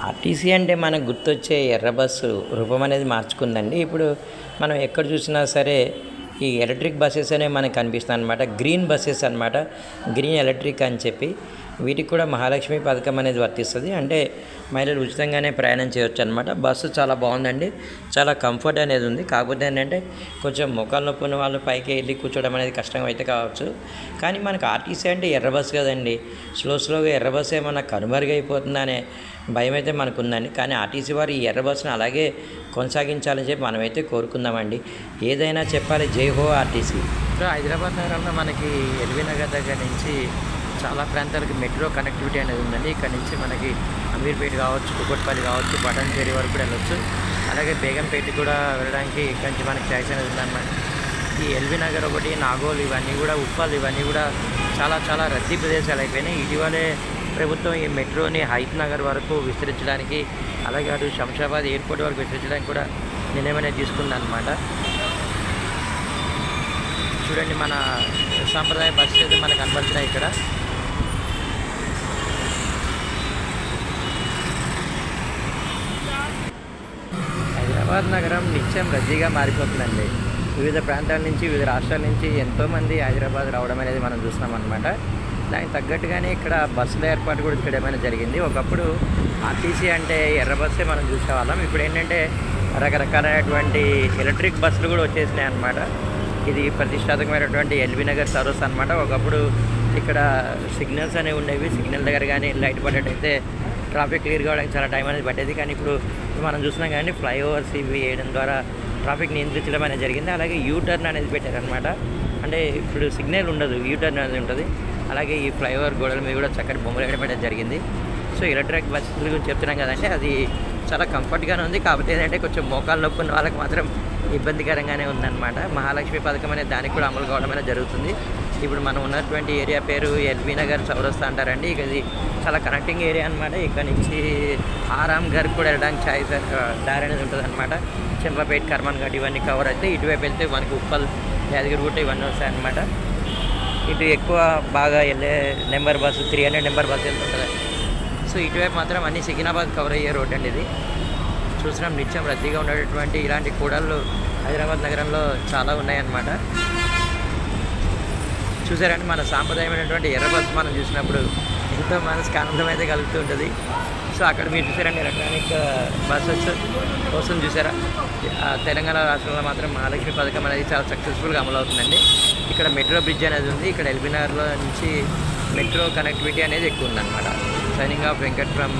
RTC అంటే మనకు గుర్తొచ్చే ఎర్ర బస్సు రూపం అనేది మార్చుకుందండి. ఇప్పుడు మనం ఎక్కడ చూసినా సరే ఈ ఎలక్ట్రిక్ బస్సెస్ అనేవి మనకు కనిపిస్తాయి అన్నమాట. గ్రీన్ బస్సెస్ అన్నమాట. గ్రీన్ ఎలక్ట్రిక్ అని చెప్పి వీటికి కూడా మహాలక్ష్మి పథకం అనేది వర్తిస్తుంది. అంటే మహిళలు ఉచితంగానే ప్రయాణం చేయొచ్చు అనమాట. బస్సు చాలా బాగుందండి. చాలా కంఫర్ట్ అనేది ఉంది. కాకపోతే ఏంటంటే కొంచెం మోకాలు నొప్పి ఉన్న వాళ్ళు పైకి వెళ్ళి కూర్చోవడం అనేది కష్టం అయితే కావచ్చు. కానీ మనకు ఆర్టీసీ అంటే ఎర్ర బస్సు కదండి. స్లోగా ఎర్ర బస్సు ఏమన్నా కనుమరుగైపోతుందా అనే భయం అయితే మనకు ఉందండి. కానీ ఆర్టీసీ వారు ఈ ఎర్ర బస్సును అలాగే కొనసాగించాలని చెప్పి మనమైతే కోరుకుందామండి. ఏదైనా చెప్పాలి, జై హో ఆర్టీసీ. హైదరాబాద్ నగరంలో మనకి ఎల్బీ నగర్ దగ్గర నుంచి చాలా ప్రాంతాలకు మెట్రో కనెక్టివిటీ అనేది ఉందండి. ఇక్కడ నుంచి మనకి అమీర్పేట కావచ్చు, కుకట్పల్లి కావచ్చు, పటాన్చేరి వరకు కూడా వెళ్ళొచ్చు. అలాగే బేగంపేట కూడా వెళ్ళడానికి ఇక్కడ నుంచి మనకి ఛాయిస్ అనేది ఉందన్నమాట. ఈ ఎల్బీ నగర్ ఒకటి, నాగోల్, ఇవన్నీ కూడా ఉప్పల్, ఇవన్నీ కూడా చాలా రద్దీ ప్రదేశాలు అయిపోయినాయి. ఇటీవలే ప్రభుత్వం ఈ మెట్రోని హైత్ నగర్ వరకు విస్తరించడానికి, అలాగే అటు శంషాబాద్ ఎయిర్పోర్ట్ వరకు విస్తరించడానికి కూడా నిర్ణయం అనేది తీసుకుందన్నమాట. చూడండి, మన సాంప్రదాయ బస్సు అయితే మనకు కనబడుతున్నాయి ఇక్కడ. హైదరాబాద్ నగరం నిత్యం రద్దీగా మారిపోతుందండి. వివిధ ప్రాంతాల నుంచి, వివిధ రాష్ట్రాల నుంచి ఎంతోమంది హైదరాబాద్ రావడం అనేది మనం చూస్తున్నాం అనమాట. దానికి తగ్గట్టుగానే ఇక్కడ బస్సుల ఏర్పాటు కూడా ఇక్కడ ఏమైనా జరిగింది. ఒకప్పుడు ఆర్టీసీ అంటే ఎర్ర బస్సే మనం చూసేవాళ్ళం. ఇప్పుడు ఏంటంటే రకరకాలైనటువంటి ఎలక్ట్రిక్ బస్సులు కూడా వచ్చేసినాయి అనమాట. ఇది ప్రతిష్టాత్మకమైనటువంటి ఎల్బీ నగర్ సర్వీస్ అనమాట. ఒకప్పుడు ఇక్కడ సిగ్నల్స్ అనేవి ఉండేవి. సిగ్నల్ దగ్గర కానీ లైట్ పడ్డట్టయితే ట్రాఫిక్ క్లియర్ కావడానికి చాలా టైం అనేది పట్టేది. కానీ ఇప్పుడు మనం చూసినాం కానీ ఫ్లైఓవర్స్ ఇవి వేయడం ద్వారా ట్రాఫిక్ నియంత్రించడం అనేది జరిగింది. అలాగే యూటర్న్ అనేది పెట్టారనమాట. అంటే ఇప్పుడు సిగ్నల్ ఉండదు, యూటర్న్ అనేది ఉంటుంది. అలాగే ఈ ఫ్లైఓవర్ గోడల మీద కూడా చక్కటి బొమ్మలు వేయడం అనేది జరిగింది. సో ఎలక్ట్రిక్ బస్సుల గురించి చెప్తున్నాం కదంటే అది చాలా కంఫర్ట్గానే ఉంది. కాకపోతే ఏంటంటే కొంచెం మోకాలు నొప్పి ఉన్న వాళ్ళకి మాత్రం ఇబ్బందికరంగానే ఉందన్నమాట. మహాలక్ష్మి పథకం అనేది దానికి కూడా అమలు కావడం అనేది జరుగుతుంది. ఇప్పుడు మనం ఉన్నటువంటి ఏరియా పేరు ఎల్బీ నగర్ చౌరస్తా అంటారండి. ఇక ఇది చాలా కనెక్టింగ్ ఏరియా అనమాట. ఇక్కడ నుంచి ఆరామ్ ఘర్ కూడా వెళ్ళడానికి ఛాయిస్ దారి అనేది ఉంటుంది అనమాట. చెంపాపేట, కర్మన్ ఘాట్ ఇవన్నీ కవర్ అయితే ఇటువైపు వెళ్తే మనకి ఉప్పల్, యాదగిరిగుట్ట ఇవన్నీ వస్తాయి అనమాట. ఇటు ఎక్కువ బాగా వెళ్ళే నెంబర్ బస్సు 300 నెంబర్ బస్సు వెళ్తుంటుంది. సో ఇటువైపు మాత్రం అన్ని సికింద్రాబాద్ కవర్ అయ్యే రోడ్ అండి ఇది. చూసినాం నిత్యం రద్దీగా ఉండేటటువంటి ఇలాంటి కూడళ్ళు హైదరాబాద్ నగరంలో చాలా ఉన్నాయన్నమాట. చూసారంటే మన సాంప్రదాయమైనటువంటి ఎర్ర బస్సు మనం చూసినప్పుడు ఎంతో మనసుకు ఆనందం అయితే కలుగుతూ ఉంటుంది. సో అక్కడ మీరు చూసారండి ఎలక్ట్రానిక్ బస్సెస్ కోసం చూసారా. తెలంగాణ రాష్ట్రంలో మాత్రం మహాలక్ష్మి పథకం అనేది చాలా సక్సెస్ఫుల్గా అమలు అవుతుందండి. ఇక్కడ మెట్రో బ్రిడ్జ్ అనేది ఉంది. ఇక్కడ ఎల్బీ నగర్లో నుంచి మెట్రో కనెక్టివిటీ అనేది ఎక్కువ ఉందన్నమాట. Signing off Venkat from